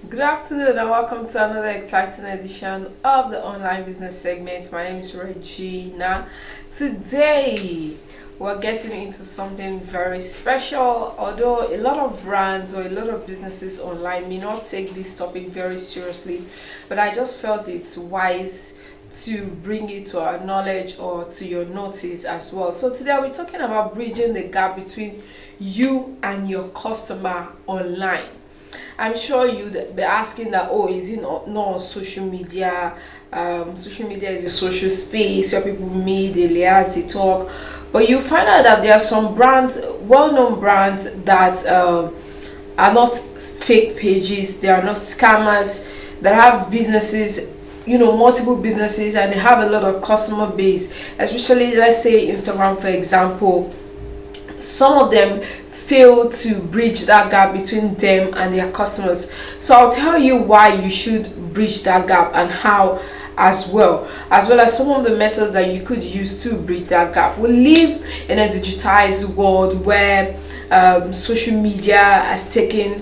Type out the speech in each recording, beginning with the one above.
Good afternoon and welcome to another exciting edition of the online business segment. My name is Regina. Today we're getting into something very special. Although a lot of brands or a lot of businesses online may not take this topic very seriously, but I just felt it's wise to bring it to our knowledge or to your notice as well. So today we're talking about bridging the gap between you and your customer online. I'm sure you'd be asking that, oh, is it not on social media? Social media is a social space where people meet, they liaise, they talk. But you find out that there are some brands, well-known brands, that are not fake pages, they are not scammers, that have businesses, multiple businesses, and they have a lot of customer base, especially, let's say, Instagram, for example. Some of them fail to bridge that gap between them and their customers. So I'll tell you why you should bridge that gap and how, as well as some of the methods that you could use to bridge that gap. We live in a digitized world where social media has taken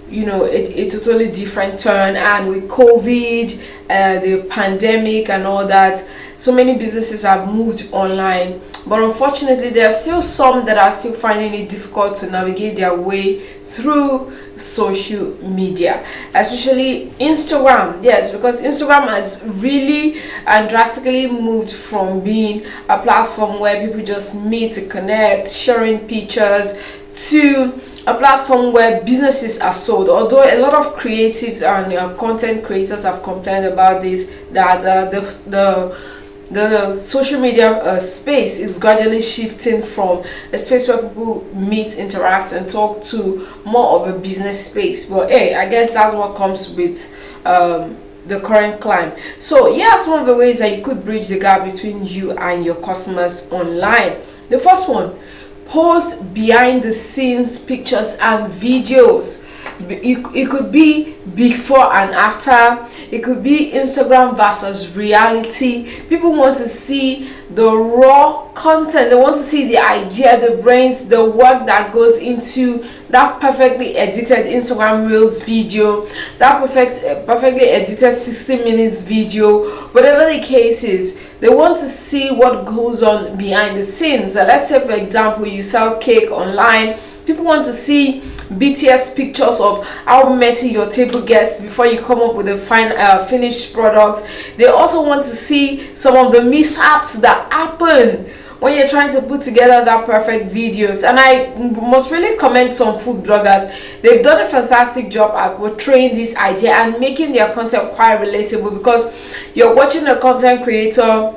a totally different turn, and with COVID, the pandemic and all that, so many businesses have moved online. But unfortunately, there are still some that are still finding it difficult to navigate their way through social media, especially Instagram. Yes, because Instagram has really and drastically moved from being a platform where people just meet to connect, sharing pictures, to a platform where businesses are sold. Although a lot of creatives and content creators have complained about this, that the social media space is gradually shifting from a space where people meet, interact, and talk to more of a business space. But hey, I guess that's what comes with the current climate. So here are some of the ways that you could bridge the gap between you and your customers online. The first one: post behind the scenes pictures and videos. It could be before and after. It could be Instagram versus reality. People want to see the raw content. They want to see the idea, the brains, the work that goes into that perfectly edited Instagram Reels video, that perfectly edited 60 minutes video. Whatever the case is, they want to see what goes on behind the scenes. So let's say, for example, you sell cake online. People want to see BTS pictures of how messy your table gets before you come up with a fine finished product. They also want to see some of the mishaps that happen when you're trying to put together that perfect videos. And I must really commend some food bloggers. They've done a fantastic job at portraying this idea and making their content quite relatable, because you're watching a content creator,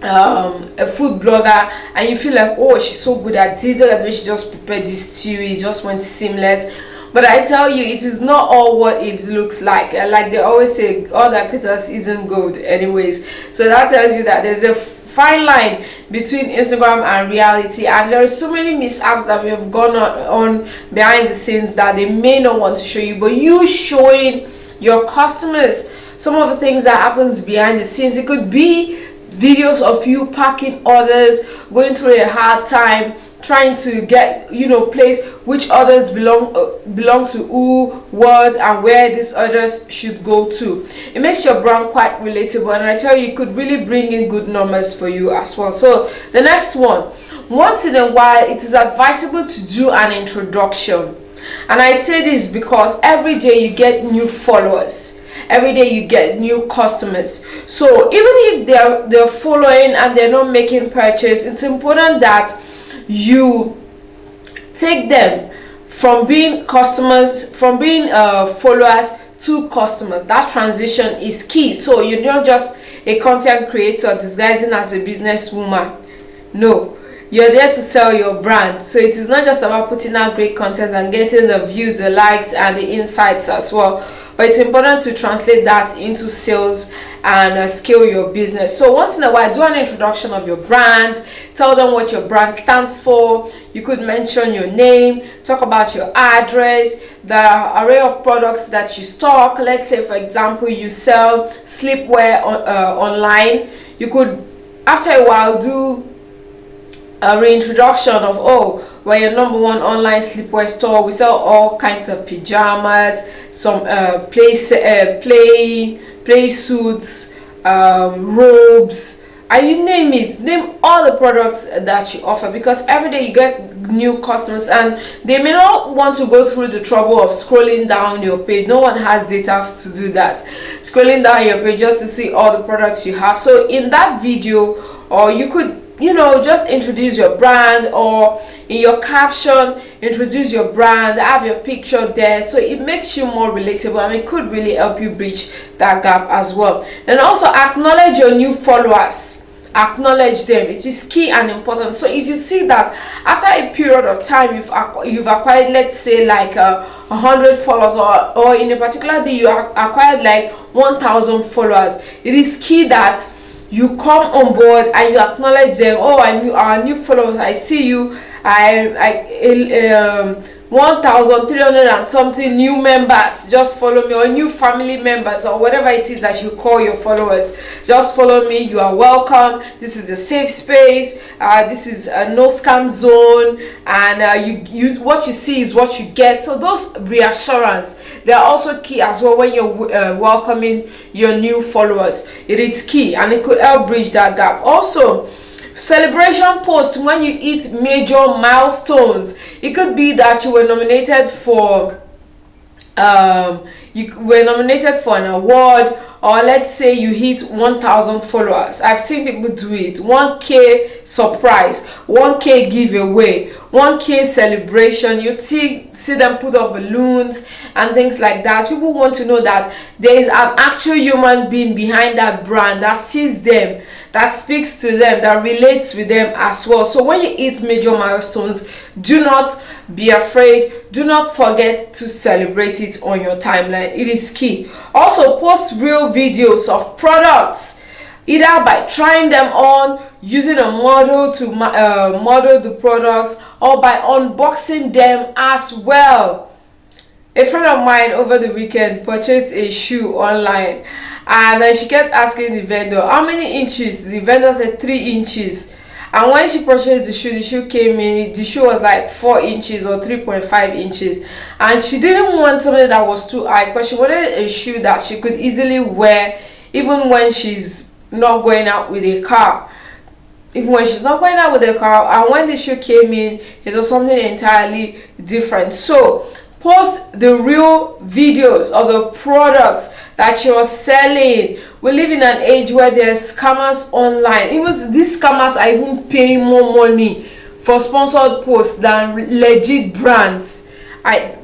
a food blogger, and you feel like, oh, she's so good at this, look at the way she just prepared this stew, it just went seamless. But I tell you, it is not all what it looks like. Like they always say, all that glitters isn't gold anyways. So that tells you that there's a fine line between Instagram and reality, and there are so many mishaps that we have gone on behind the scenes that they may not want to show you, but you showing your customers some of the things that happens behind the scenes. It could be videos of you packing orders, going through a hard time, trying to get place which orders belong to who, what, and where these orders should go to. It makes your brand quite relatable, and I tell you, it could really bring in good numbers for you as well. So the next one: once in a while, it is advisable to do an introduction. And I say this because every day you get new followers, every day you get new customers. So even if they're following and they're not making purchase, it's important that you take them from being customers, from being followers to customers. That transition is key. So you're not just a content creator disguising as a businesswoman. No, you're there to sell your brand. So it is not just about putting out great content and getting the views, the likes, and the insights as well, but it's important to translate that into sales and scale your business. So once in a while, do an introduction of your brand, tell them what your brand stands for. You could mention your name, talk about your address, the array of products that you stock. Let's say, for example, you sell sleepwear online. You could, after a while, do a reintroduction of, oh, we're your number one online sleepwear store. We sell all kinds of pajamas, some play suits, robes, and you name it. Name all the products that you offer, because every day you get new customers and they may not want to go through the trouble of scrolling down your page. No one has data to do that, scrolling down your page just to see all the products you have. So in that video, or you could, you know, just introduce your brand, or in your caption introduce your brand, have your picture there, so it makes you more relatable and it could really help you bridge that gap as well. And also acknowledge your new followers, acknowledge them. It is key and important. So if you see that after a period of time you've acquired, let's say like 100 followers, or in a particular day you acquired like 1,000 followers, it is key that you come on board and you acknowledge them. Oh, our new followers, I see you. 1,300 and something new members just follow me, or new family members, or whatever it is that you call your followers, just follow me. You are welcome. This is a safe space. This is a no scam zone, and you what you see is what you get. So those reassurance, they are also key as well when you're welcoming your new followers. It is key and it could help bridge that gap. Also, celebration posts when you hit major milestones. It could be that you were nominated for an award, or let's say you hit 1,000 followers. I've seen people do it. 1K surprise, 1K giveaway, 1K celebration. You see them put up balloons and things like that. People want to know that there is an actual human being behind that brand that sees them, that speaks to them, that relates with them as well. So when you hit major milestones, do not be afraid. Do not forget to celebrate it on your timeline. It is key. Also, post real videos of products, either by trying them on, using a model to model the products, or by unboxing them as well. A friend of mine over the weekend purchased a shoe online, and then she kept asking the vendor how many inches. The vendor said 3 inches. And when she purchased the shoe came in, the shoe was like 4 inches or 3.5 inches. And she didn't want something that was too high, because she wanted a shoe that she could easily wear even when she's not going out with a car. Even when she's not going out with a car. And when the shoe came in, it was something entirely different. So post the real videos of the products that you're selling. We live in an age where there's scammers online. Even these scammers are even paying more money for sponsored posts than legit brands.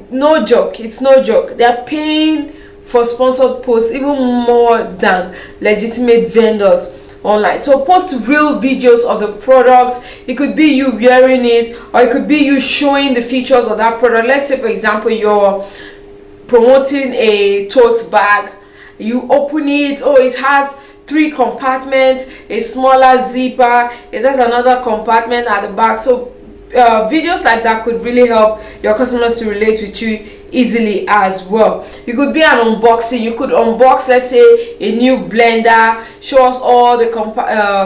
No joke, it's no joke. They're paying for sponsored posts even more than legitimate vendors online. So post real videos of the product. It could be you wearing it, or it could be you showing the features of that product. Let's say, for example, you're promoting a tote bag. You open it, oh, it has 3 compartments, a smaller zipper, it has another compartment at the back. So videos like that could really help your customers to relate with you easily as well. You could be an unboxing. You could unbox, let's say, a new blender, show us all the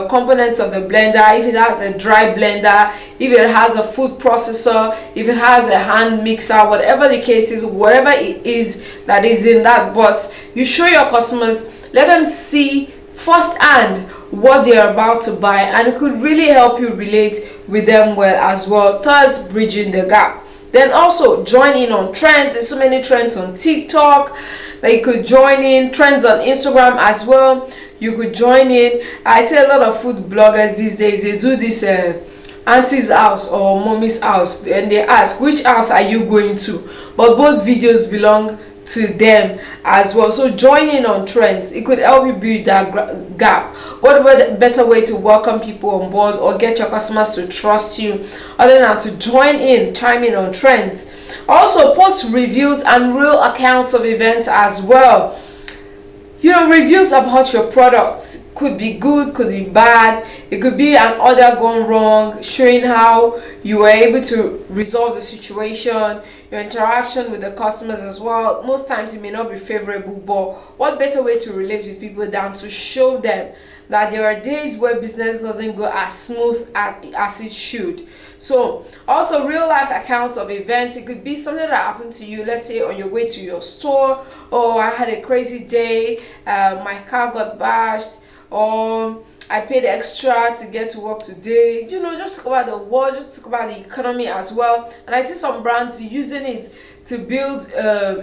components of the blender, if it has a dry blender, if it has a food processor, if it has a hand mixer, whatever the case is, whatever it is that is in that box. You show your customers, let them see firsthand what they are about to buy, and it could really help you relate with them well as well, thus bridging the gap. Then also join in on trends. There's so many trends on TikTok that you could join in, trends on Instagram as well. You could join in. I see a lot of food bloggers these days, they do this auntie's house or mommy's house, and they ask, which house are you going to? But both videos belong to them as well. So join in on trends. It could help you bridge that gap. What better way to welcome people on board or get your customers to trust you other than to chime in on trends. Also post reviews and real accounts of events as well. You know, reviews about your products could be good, could be bad. It could be an order gone wrong, showing how you were able to resolve the situation. your interaction with the customers as well. Most times it may not be favorable, but what better way to relate with people than to show them that there are days where business doesn't go as smooth as it should. So also real life accounts of events. It could be something that happened to you, let's say on your way to your store. Oh, I had a crazy day, my car got bashed, or I paid extra to get to work today. Just talk about the world, just talk about the economy as well. And I see some brands using it to build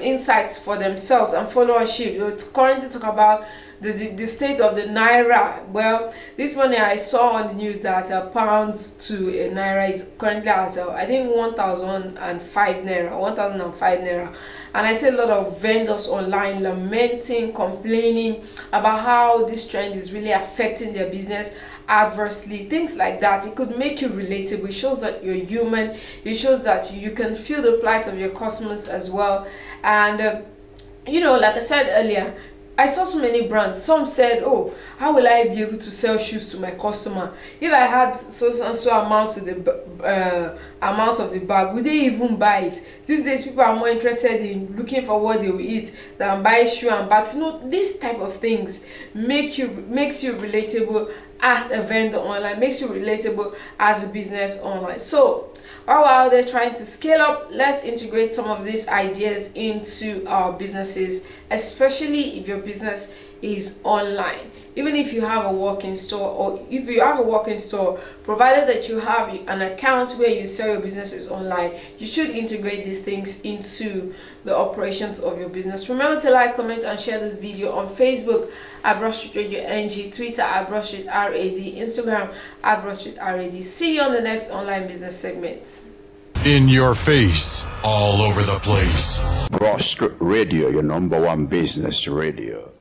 insights for themselves and followership. Currently talk about the state of the naira. Well, this morning I saw on the news that pounds to a naira is currently at I think 1005 naira. And I see a lot of vendors online lamenting, complaining about how this trend is really affecting their business adversely, things like that. It could make you relatable. It shows that you're human. It shows that you can feel the plight of your customers as well. And like I said earlier, I saw so many brands. Some said, oh, how will I be able to sell shoes to my customer if I had so amount to the amount of the bag? Would they even buy it? These days people are more interested in looking for what they will eat than buy shoe and bags. This type of things makes you relatable as a vendor online, makes you relatable as a business online. So while we're out there trying to scale up, let's integrate some of these ideas into our businesses, especially if your business is online. Even if you have a walk-in store, or if you have a walk-in store, provided that you have an account where you sell your businesses online, you should integrate these things into the operations of your business. Remember to like, comment, and share this video on Facebook at Broad Street Radio NG, Twitter at Broad Street RAD, Instagram at Broad Street RAD. See you on the next online business segment. In your face, all over the place. Broad Street Radio, your #1 business radio.